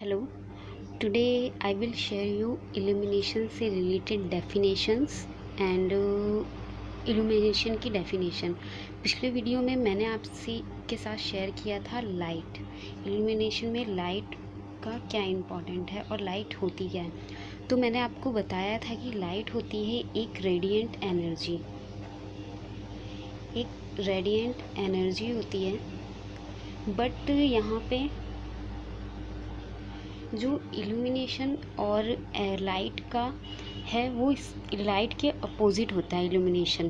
Hello. Today I will share you illumination से related definitions and illumination की definition. पिछले video में मैंने आपसे के साथ शेयर किया था लाइट। इल्यूमिनेशन में लाइट का क्या इम्पोर्टेंट है और लाइट होती क्या है। तो मैंने आपको बताया था कि लाइट होती है एक रेडिएंट एनर्जी, एक रेडिएंट एनर्जी होती है। बट यहाँ पे जो इल्यूमिनेशन और लाइट का है वो इस लाइट के अपोजिट होता है। इल्यूमिनेशन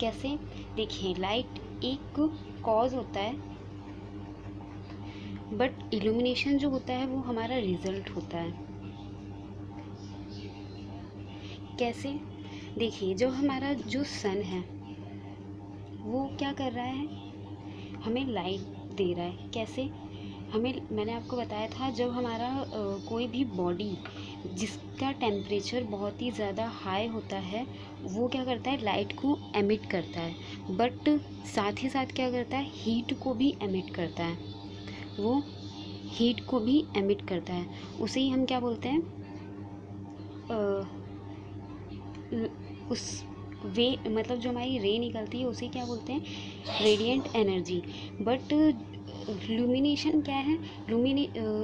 कैसे? देखिए, लाइट एक कॉज होता है बट इल्यूमिनेशन जो होता है वो हमारा रिजल्ट होता है। कैसे? देखिए, जो हमारा जो सन है वो क्या कर रहा है, हमें लाइट दे रहा है। कैसे? मैंने आपको बताया था, जब हमारा कोई भी बॉडी जिसका टेम्परेचर बहुत ही ज़्यादा हाई होता है वो क्या करता है, लाइट को एमिट करता है। बट साथ ही साथ क्या करता है, हीट को भी एमिट करता है। वो हीट को भी एमिट करता है। उसे ही हम क्या बोलते हैं, उस वे मतलब जो हमारी रे निकलती है उसे क्या बोलते हैं, रेडिएंट एनर्जी। बट लुमिनेशन क्या है,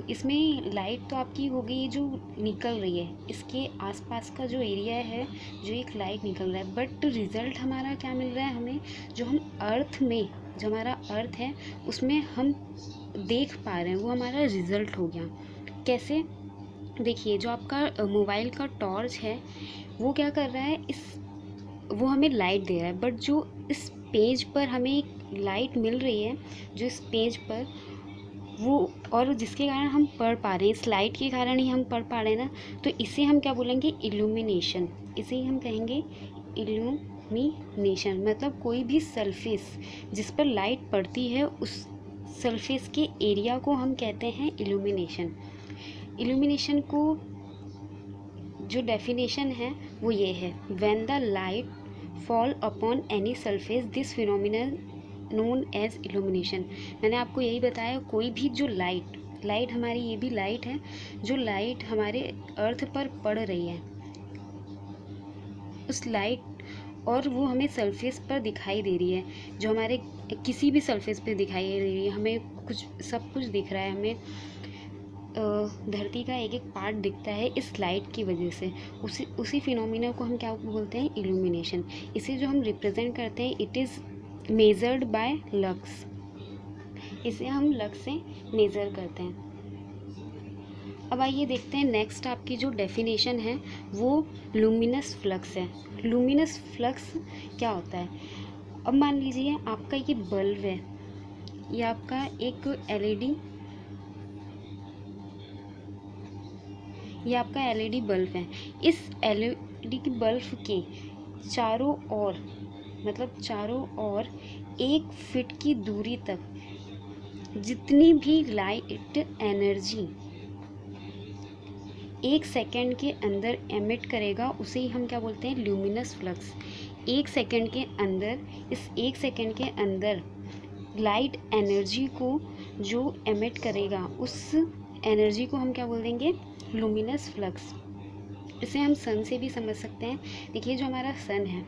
इसमें लाइट तो आपकी हो गई जो निकल रही है, इसके आसपास का जो एरिया है जो एक लाइट निकल रहा है। बट रिज़ल्ट हमारा क्या मिल रहा है हमें, जो हम अर्थ में, जो हमारा अर्थ है उसमें हम देख पा रहे हैं, वो हमारा रिज़ल्ट हो गया। कैसे? देखिए, जो आपका मोबाइल का टॉर्च है वो क्या कर रहा है, वो हमें लाइट दे रहा है। बट जो इस पेज पर हमें एक लाइट मिल रही है, जो इस पेज पर वो, और जिसके कारण हम पढ़ पा रहे हैं, इस लाइट के कारण ही हम पढ़ पा रहे हैं ना, तो इसे हम क्या बोलेंगे, इल्यूमिनेशन। इसे ही हम कहेंगे इल्यूमिनेशन। मतलब कोई भी सरफेस जिस पर लाइट पड़ती है उस सरफेस के एरिया को हम कहते हैं इल्यूमिनेशन। इल्यूमिनेशन को जो डेफिनेशन है वो ये है, when the light fall upon any surface this phenomenon known as illumination. मैंने आपको यही बताया, कोई भी जो लाइट हमारी, ये भी लाइट है, जो लाइट हमारे अर्थ पर पड़ रही है उस लाइट, और वो हमें सरफेस पर दिखाई दे रही है, जो हमारे किसी भी सरफेस पे दिखाई दे रही है, हमें कुछ सब कुछ दिख रहा है, हमें धरती का एक एक पार्ट दिखता है इस लाइट की वजह से। उसी फिनोमिना को हम क्या बोलते हैं, इल्यूमिनेशन। इसे जो हम रिप्रेजेंट करते हैं, it is measured by lux. इसे हम लक्स से मेज़र करते हैं। अब आइए देखते हैं नेक्स्ट, आपकी जो डेफिनेशन है वो लुमिनस फ्लक्स है। लुमिनस फ्लक्स क्या होता है? अब मान लीजिए आपका ये बल्ब है, ये आपका एक ये आपका एलईडी बल्ब है। इस एलईडी बल्ब के चारों ओर, मतलब चारों ओर 1 फीट की दूरी तक जितनी भी लाइट एनर्जी 1 सेकेंड के अंदर एमिट करेगा उसे ही हम क्या बोलते हैं, ल्यूमिनस फ्लक्स। 1 सेकेंड के अंदर, इस 1 सेकेंड के अंदर लाइट एनर्जी को जो एमिट करेगा उस एनर्जी को हम क्या बोल देंगे, लुमिनस फ्लक्स। इसे हम सन से भी समझ सकते हैं। देखिए, जो हमारा सन है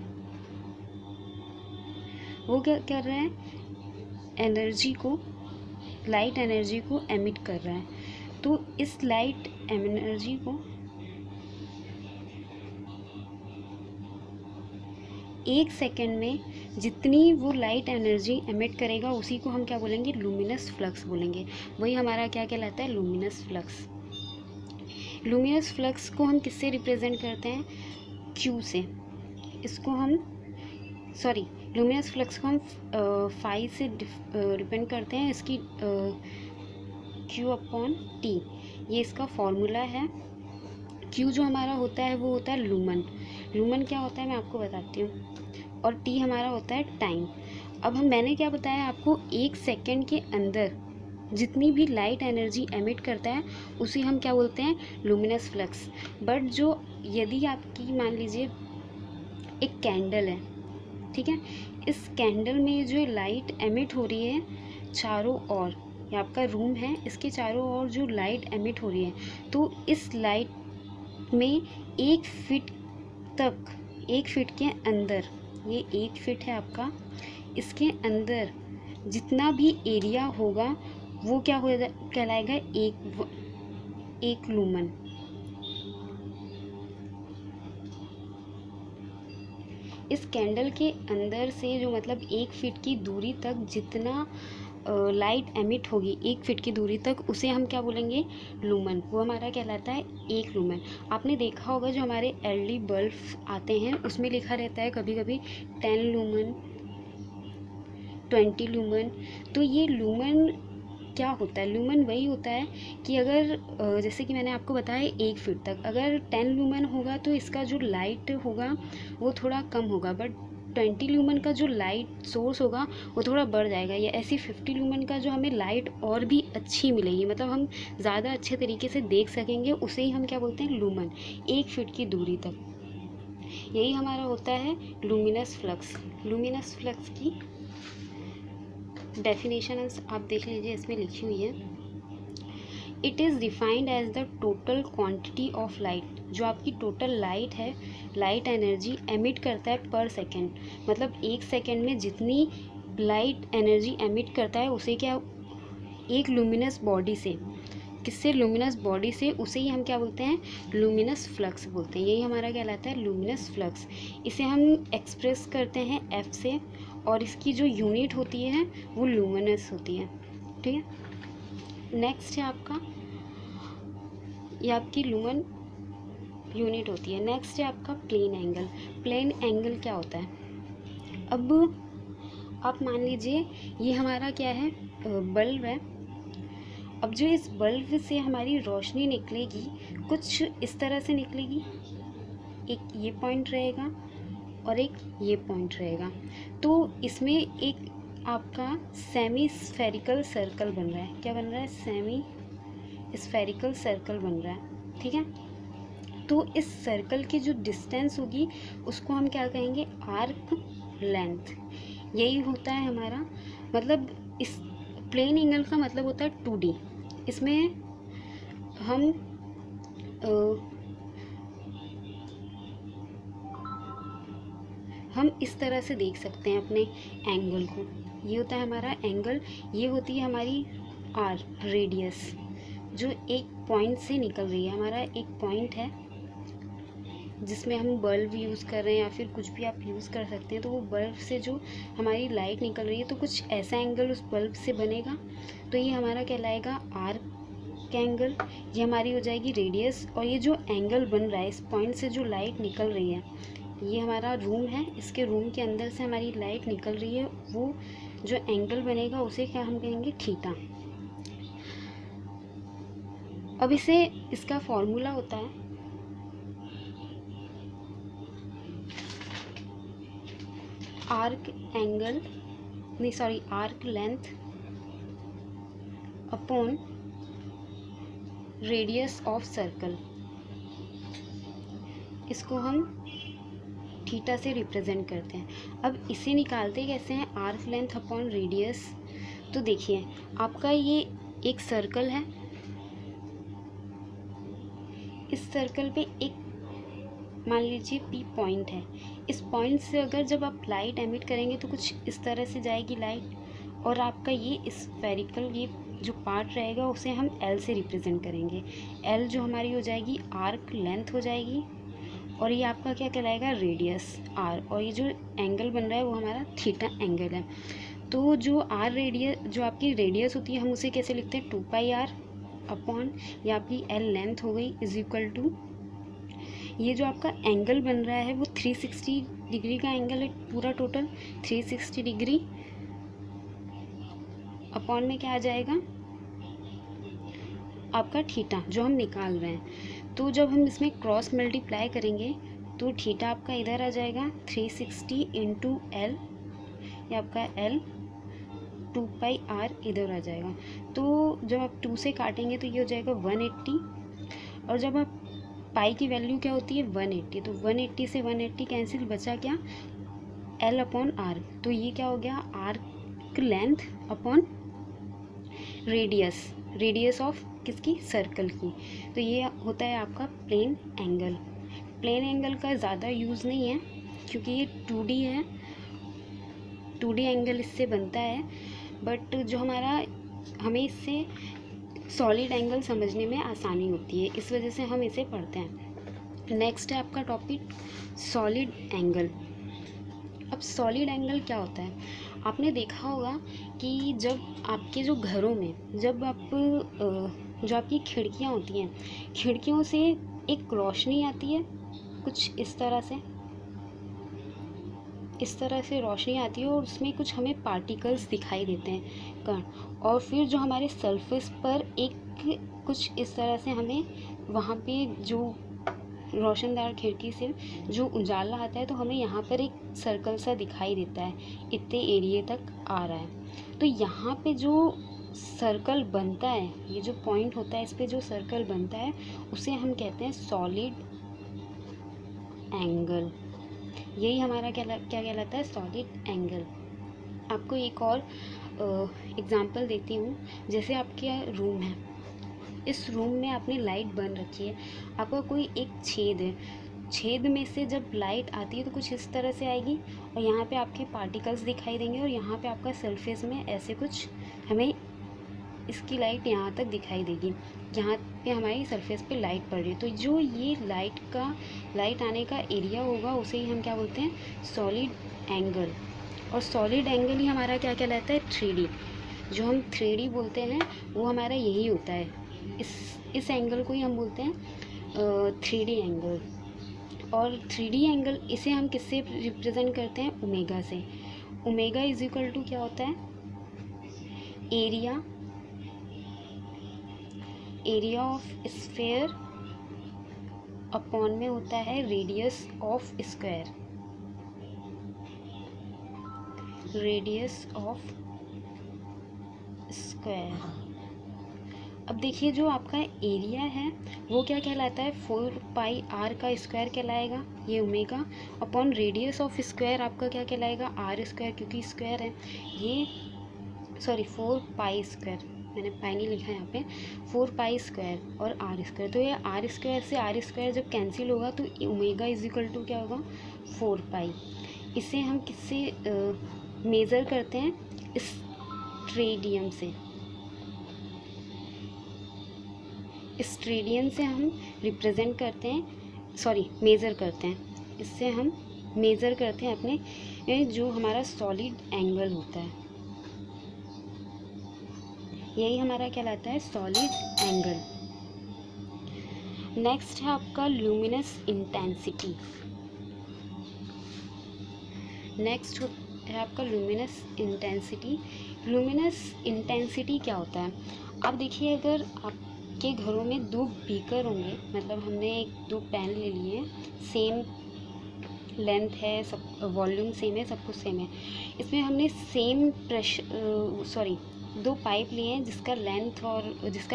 वो क्या कर रहा है, एनर्जी को, लाइट एनर्जी को एमिट कर रहा है। तो इस लाइट एनर्जी को 1 सेकेंड में जितनी वो लाइट एनर्जी एमिट करेगा उसी को हम क्या बोलेंगे, लुमिनस फ्लक्स बोलेंगे। वही हमारा क्या कहलाता है, लुमिनस फ्लक्स। लुमिनस फ्लक्स को हम किससे रिप्रेजेंट करते हैं, क्यू से। इसको हम लुमिनस फ्लक्स को हम फाई से डिपेंड करते हैं, इसकी क्यू अपॉन टी, ये इसका फॉर्मूला है। क्यू जो हमारा होता है वो होता है लूमन। लूमन क्या होता है मैं आपको बताती हूँ, और टी हमारा होता है टाइम। अब मैंने क्या बताया आपको, 1 सेकेंड के अंदर जितनी भी लाइट एनर्जी एमिट करता है उसे हम क्या बोलते हैं, लुमिनस फ्लक्स। बट जो, यदि आपकी मान लीजिए एक कैंडल है, ठीक है, इस कैंडल में जो लाइट एमिट हो रही है चारों ओर, ये आपका रूम है, इसके चारों ओर जो लाइट एमिट हो रही है, तो इस लाइट में 1 फीट तक, 1 फीट के अंदर, ये 1 फीट है आपका, इसके अंदर जितना भी एरिया होगा वो क्या हो कहलाएगा, एक लूमन। इस कैंडल के अंदर से जो मतलब 1 फीट की दूरी तक जितना लाइट एमिट होगी 1 फीट की दूरी तक, उसे हम क्या बोलेंगे, लूमन। वो हमारा कहलाता है 1 लूमन। आपने देखा होगा जो हमारे एलईडी बल्ब आते हैं उसमें लिखा रहता है कभी कभी 10 लूमन, 20 लूमन। तो ये लूमन क्या होता है, लूमन वही होता है कि अगर जैसे कि मैंने आपको बताया 1 फीट तक, अगर 10 लूमन होगा तो इसका जो लाइट होगा वो थोड़ा कम होगा, बट 20 लूमन का जो लाइट सोर्स होगा वो थोड़ा बढ़ जाएगा। या ऐसी 50 लूमन का जो हमें लाइट और भी अच्छी मिलेगी, मतलब हम ज़्यादा अच्छे तरीके से देख सकेंगे, उसे ही हम क्या बोलते हैं, लूमन। 1 फीट की दूरी तक, यही हमारा होता है लूमिनस फ्लक्स। लूमिनस फ्लक्स की डेफिनेशन आप देख लीजिए, इसमें लिखी हुई है, it is defined as the total quantity of light, जो आपकी टोटल लाइट है, लाइट एनर्जी एमिट करता है पर सेकेंड, मतलब 1 सेकेंड में जितनी लाइट एनर्जी एमिट करता है उसे क्या, एक लूमिनस बॉडी से, किससे, लूमिनस बॉडी से, उसे ही हम क्या बोलते हैं, लूमिनस फ्लक्स बोलते हैं। यही हमारा कहलाता है लूमिनस फ्लक्स। इसे हम एक्सप्रेस करते हैं F से, और इसकी जो यूनिट होती है वो लूमिनस होती है। ठीक है, नेक्स्ट है आपका, ये आपकी लूमन यूनिट होती है। नेक्स्ट है आपका प्लेन एंगल। प्लेन एंगल क्या होता है, अब आप मान लीजिए ये हमारा क्या है, बल्ब है। अब जो इस बल्ब से हमारी रोशनी निकलेगी कुछ इस तरह से निकलेगी, एक ये पॉइंट रहेगा और एक ये पॉइंट रहेगा, तो इसमें एक आपका सेमी स्फेरिकल सर्कल बन रहा है। क्या बन रहा है, सेमी स्फेरिकल सर्कल बन रहा है। ठीक है, तो इस सर्कल की जो डिस्टेंस होगी उसको हम क्या कहेंगे, आर्क लेंथ। यही होता है हमारा, मतलब इस प्लेन एंगल का मतलब होता है 2D। इसमें हम इस तरह से देख सकते हैं अपने एंगल को। ये होता है हमारा एंगल, ये होती है हमारी आर रेडियस, जो एक पॉइंट से निकल रही है। हमारा एक पॉइंट है जिसमें हम बल्ब यूज़ कर रहे हैं या फिर कुछ भी आप यूज़ कर सकते हैं, तो वो बल्ब से जो हमारी लाइट निकल रही है तो कुछ ऐसा एंगल उस बल्ब से बनेगा, तो ये हमारा कहलाएगा आर्क एंगल। ये हमारी हो जाएगी रेडियस, और ये जो एंगल बन रहा है इस पॉइंट से जो लाइट निकल रही है, ये हमारा रूम है, इसके रूम के अंदर से हमारी लाइट निकल रही है, वो जो एंगल बनेगा उसे क्या हम कहेंगे, थीटा। अब इसका फॉर्मूला होता है arc length upon radius of circle. इसको हम थीटा से रिप्रेजेंट करते हैं। अब इसे निकालते कैसे हैं, आर्क लेंथ अपॉन रेडियस। तो देखिए आपका ये एक सर्कल है, इस सर्कल पे एक मान लीजिए P पॉइंट है। इस पॉइंट से अगर जब आप लाइट एमिट करेंगे तो कुछ इस तरह से जाएगी लाइट, और आपका ये स्फेरिकल ये जो पार्ट रहेगा उसे हम L से रिप्रेजेंट करेंगे। L जो हमारी हो जाएगी आर्क लेंथ हो जाएगी, और ये आपका क्या कहलाएगा, रेडियस R, और ये जो एंगल बन रहा है वो हमारा थीटा एंगल है। तो जो R रेडियस, जो आपकी रेडियस होती है, हम उसे कैसे लिखते हैं, 2πr अपॉन ये आपकी L लेंथ हो गई इज इक्वल टू, ये जो आपका एंगल बन रहा है वो 360 डिग्री का एंगल है, पूरा टोटल 360 डिग्री अपॉन में क्या आ जाएगा, आपका थीटा जो हम निकाल रहे हैं। तो जब हम इसमें क्रॉस मल्टीप्लाई करेंगे तो थीटा आपका इधर आ जाएगा 360 इंटू L, ये आपका L 2πr इधर आ जाएगा। तो जब आप 2 से काटेंगे तो ये हो जाएगा 180, और जब आप पाई की वैल्यू क्या होती है 180, तो 180 से 180 कैंसिल, बचा क्या, L अपॉन R। तो ये क्या हो गया, arc length upon radius of किसकी, सर्कल की। तो ये होता है आपका प्लेन एंगल। प्लेन एंगल का ज़्यादा यूज़ नहीं है क्योंकि ये 2D है, 2D एंगल इससे बनता है, बट जो हमें इससे सॉलिड एंगल समझने में आसानी होती है, इस वजह से हम इसे पढ़ते हैं। नेक्स्ट है आपका टॉपिक सॉलिड एंगल। अब सॉलिड एंगल क्या होता है, आपने देखा होगा कि जब आपके जो घरों में जो आपकी खिड़कियाँ होती हैं, खिड़कियों से एक रोशनी आती है, कुछ इस तरह से रोशनी आती है और उसमें कुछ हमें पार्टिकल्स दिखाई देते हैं, कण, और फिर जो हमारे सरफेस पर एक कुछ इस तरह से हमें वहाँ पे जो रोशनदार खिड़की से जो उजाला आता है तो हमें यहाँ पर एक सर्कल सा दिखाई देता है, इतने एरिया तक आ रहा है। तो यहाँ पे जो सर्कल बनता है, ये जो पॉइंट होता है इस पे जो सर्कल बनता है उसे हम कहते हैं सॉलिड एंगल। यही हमारा क्या कहलाता है, सॉलिड एंगल। आपको एक और एग्जांपल देती हूँ। जैसे आपके रूम है, इस रूम में आपने लाइट बन रखी है, आपका कोई एक छेद है, छेद में से जब लाइट आती है तो कुछ इस तरह से आएगी और यहाँ पे आपके पार्टिकल्स दिखाई देंगे और यहाँ पे आपका सरफेस में ऐसे कुछ हमें इसकी लाइट यहाँ तक दिखाई देगी, यहाँ पे हमारी सरफेस पे लाइट पड़ रही है। तो जो ये लाइट आने का एरिया होगा उसे ही हम क्या बोलते हैं, सॉलिड एंगल। और सॉलिड एंगल ही हमारा क्या कहलाता है, 3D। जो हम 3D बोलते हैं वो हमारा यही होता है, इस एंगल को ही हम बोलते हैं 3D एंगल। और 3D एंगल इसे हम किससे रिप्रेजेंट करते हैं, ओमेगा से। ओमेगा इज इक्वल टू क्या होता है, एरिया ऑफ स्फेयर अपॉन में होता है रेडियस ऑफ स्क्वायर, अब देखिए जो आपका एरिया है वो क्या कहलाता है, 4πr का स्क्वायर कहलाएगा, ये omega, upon radius of square आपका क्या कहलाएगा, r स्क्वायर, क्योंकि स्क्वायर है ये, 4π स्क्वायर, मैंने पाई नहीं लिखा यहाँ पे, 4π स्क्वायर और r स्क्वायर। तो ये r स्क्वायर से r स्क्वायर जब कैंसिल होगा तो ओमेगा इज इक्वल टू क्या होगा, 4π। इसे हम किससे मेज़र करते हैं, स्टेडियम से। स्टेडियम से हम रिप्रेजेंट करते हैं, मेज़र करते हैं, इससे हम मेज़र करते हैं अपने जो हमारा सॉलिड एंगल होता है, यही हमारा कहलाता है सॉलिड एंगल। नेक्स्ट है आपका ल्यूमिनस इंटेंसिटी। नेक्स्ट है आपका ल्यूमिनस इंटेंसिटी। ल्यूमिनस इंटेंसिटी क्या होता है, आप देखिए अगर आपके घरों में 2 बीकर होंगे, मतलब हमने 2 पेन ले लिए, सेम लेंथ है, सब वॉल्यूम सेम है, सब कुछ सेम है, इसमें हमने सेम प्रेशर 2 पाइप लिए हैं जिसका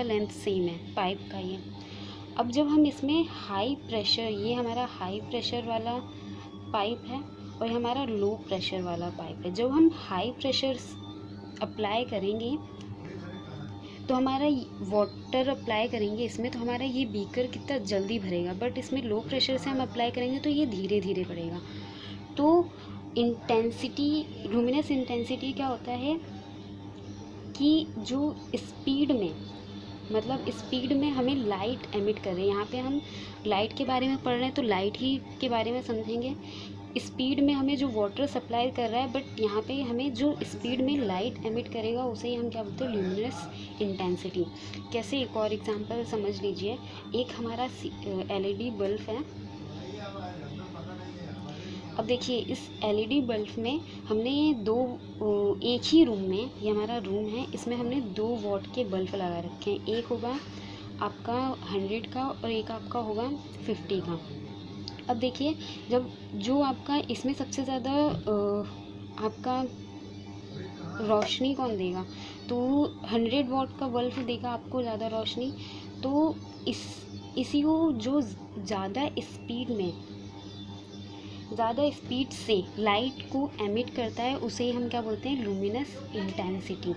लेंथ सेम है, पाइप का ये। अब जब हम इसमें हाई प्रेशर, ये हमारा हाई प्रेशर वाला पाइप है और ये हमारा लो प्रेशर वाला पाइप है, जब हम हाई प्रेशर अप्लाई करेंगे तो हमारा वाटर अप्लाई करेंगे इसमें तो हमारा ये बीकर कितना जल्दी भरेगा, बट इसमें लो प्रेशर से हम अप्लाई करेंगे तो ये धीरे धीरे बढ़ेगा। तो ल्यूमिनस इंटेंसिटी क्या होता है कि जो स्पीड में हमें लाइट एमिट कर रहे हैं, यहाँ पे हम लाइट के बारे में पढ़ रहे हैं तो लाइट ही के बारे में समझेंगे। स्पीड में हमें जो वाटर सप्लाई कर रहा है, बट यहाँ पे हमें जो स्पीड में लाइट एमिट करेगा उसे ही हम क्या बोलते हैं, ल्यूमिनस इंटेंसिटी। कैसे, एक और एग्जांपल समझ लीजिए। एक हमारा LED बल्ब है। अब देखिए इस LED बल्ब में हमने एक ही रूम में, ये हमारा रूम है, इसमें हमने 2 वॉट के बल्ब लगा रखे हैं। एक होगा आपका 100 का और एक आपका होगा 50 का। अब देखिए जब जो आपका इसमें सबसे ज़्यादा आपका रोशनी कौन देगा, तो 100 वॉट का बल्ब देगा आपको ज़्यादा रोशनी। तो इसी को जो ज़्यादा स्पीड से लाइट को एमिट करता है उसे ही हम क्या बोलते हैं, ल्यूमिनस इंटेंसिटी।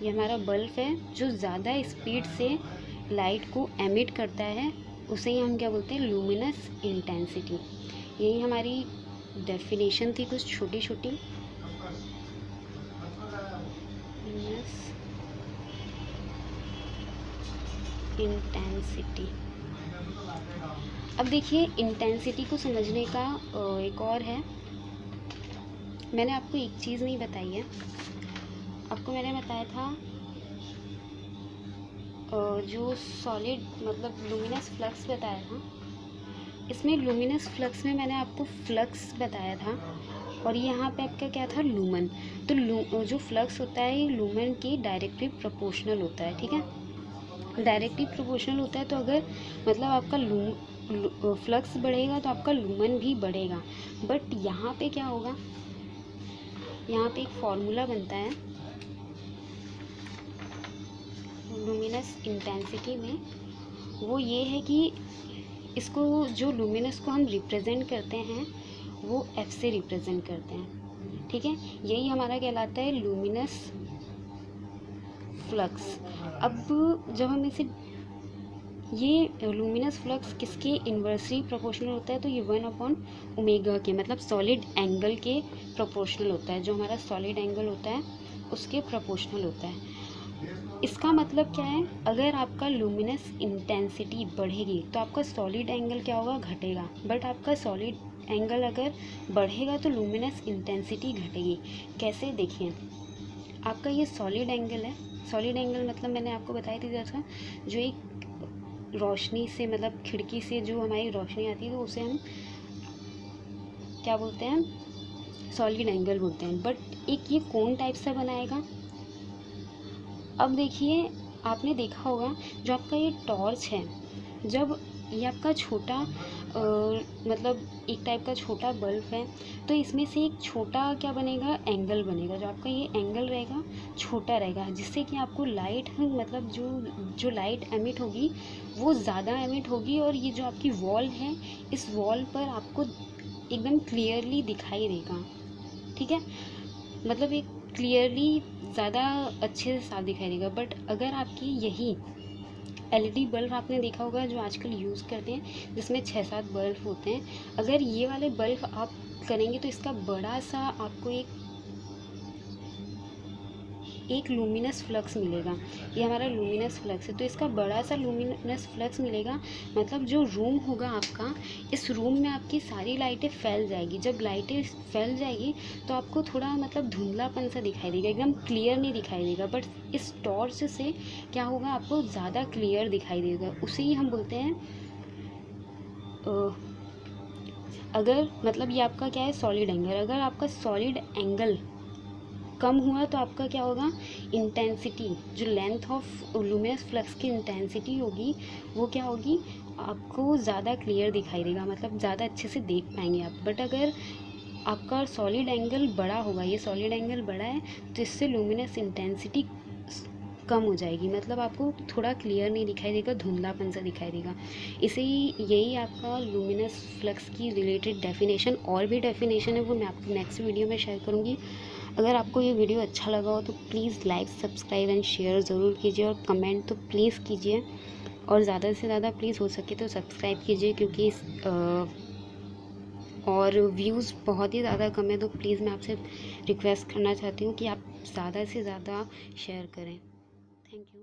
ये हमारा बल्ब है जो ज़्यादा स्पीड से लाइट को एमिट करता है, उसे ही हम क्या बोलते हैं, लूमिनस इंटेंसिटी। यही हमारी डेफिनेशन थी कुछ छोटी छोटी। Luminous intensity. अब देखिए इंटेंसिटी को समझने का एक और है, मैंने आपको एक चीज़ नहीं बताई है। आपको मैंने बताया था जो सॉलिड मतलब लूमिनस फ्लक्स बताया था, इसमें लूमिनस फ्लक्स में मैंने आपको फ्लक्स बताया था और यहाँ पे आपका क्या था, लूमन। तो जो फ्लक्स होता है ये लूमन के डायरेक्टली प्रोपोर्शनल होता है, ठीक है। डायरेक्टली प्रोपोर्शनल होता है, तो अगर मतलब आपका फ्लक्स बढ़ेगा तो आपका लूमन भी बढ़ेगा। बट यहाँ पे क्या होगा, यहाँ पे एक फॉर्मूला बनता है लूमिनस इंटेंसिटी में, वो ये है कि इसको जो लूमिनस को हम रिप्रेजेंट करते हैं वो एफ से रिप्रेजेंट करते हैं, ठीक है। यही हमारा कहलाता है लूमिनस फ्लक्स। अब जब हम इसे, ये लूमिनस फ्लक्स किसके इन्वर्सली प्रोपोर्शनल होता है, तो ये 1/ओमेगा के मतलब सॉलिड एंगल के प्रोपोर्शनल होता है। जो हमारा सॉलिड एंगल होता है उसके प्रोपोर्शनल होता है। इसका मतलब क्या है, अगर आपका लूमिनस इंटेंसिटी बढ़ेगी तो आपका सॉलिड एंगल क्या होगा, घटेगा। बट आपका सॉलिड एंगल अगर बढ़ेगा तो लूमिनस इंटेंसिटी घटेगी। कैसे, देखिए आपका ये सॉलिड एंगल है। सॉलिड एंगल मतलब मैंने आपको बताई थी जैसा, जो एक रोशनी से मतलब खिड़की से जो हमारी रोशनी आती है तो उसे हम क्या बोलते हैं, सॉलिड एंगल बोलते हैं। बट एक ये कोन टाइप सा बनाएगा। अब देखिए आपने देखा होगा जो आपका ये टॉर्च है, जब ये आपका छोटा मतलब एक टाइप का छोटा बल्ब है, तो इसमें से एक छोटा क्या बनेगा, एंगल बनेगा। जो आपका ये एंगल रहेगा छोटा रहेगा, जिससे कि आपको लाइट मतलब जो लाइट एमिट होगी वो ज़्यादा एमिट होगी, और ये जो आपकी वॉल है इस वॉल पर आपको एकदम क्लियरली दिखाई देगा, ठीक है। मतलब एक क्लियरली ज़्यादा अच्छे से साफ दिखाई देगा। बट अगर आपकी यही एलईडी बल्ब आपने देखा होगा जो आजकल यूज़ करते हैं, जिसमें 6-7 बल्ब होते हैं, अगर ये वाले बल्ब आप करेंगे तो इसका बड़ा सा आपको एक लूमिनस फ्लक्स मिलेगा। ये हमारा लूमिनस फ्लक्स है, तो इसका बड़ा सा लूमिनस फ्लक्स मिलेगा। मतलब जो रूम होगा आपका, इस रूम में आपकी सारी लाइटें फैल जाएगी। जब लाइटें फैल जाएगी तो आपको थोड़ा मतलब धुंधलापन सा दिखाई देगा, एकदम क्लियर नहीं दिखाई देगा। बट इस टॉर्च से क्या होगा, आपको ज़्यादा क्लियर दिखाई देगा। उसे ही हम बोलते हैं अगर मतलब ये आपका क्या है, सॉलिड एंगल। अगर आपका सॉलिड एंगल कम हुआ तो आपका क्या होगा, इंटेंसिटी, जो लेंथ ऑफ लूमिनस फ्लक्स की इंटेंसिटी होगी वो क्या होगी, आपको ज़्यादा क्लियर दिखाई देगा, मतलब ज़्यादा अच्छे से देख पाएंगे आप। बट अगर आपका सॉलिड एंगल बड़ा होगा, ये सॉलिड एंगल बड़ा है, तो इससे लूमिनस इंटेंसिटी कम हो जाएगी, मतलब आपको थोड़ा क्लियर नहीं दिखाई देगा, धुंधलापन सा दिखाई देगा। इसे यही आपका लूमिनस फ्लक्स की रिलेटेड डेफिनेशन, और भी डेफिनेशन है वो मैं आपको नेक्स्ट वीडियो में शेयर करूँगी। अगर आपको ये वीडियो अच्छा लगा हो तो please like, subscribe and share ज़रूर कीजिए, और कमेंट तो प्लीज़ कीजिए, और ज़्यादा से ज़्यादा प्लीज़ हो सके तो सब्सक्राइब कीजिए, क्योंकि और व्यूज़ बहुत ही ज़्यादा कम है। तो प्लीज़ मैं आपसे रिक्वेस्ट करना चाहती हूँ कि आप ज़्यादा से ज़्यादा शेयर करें। Thank you.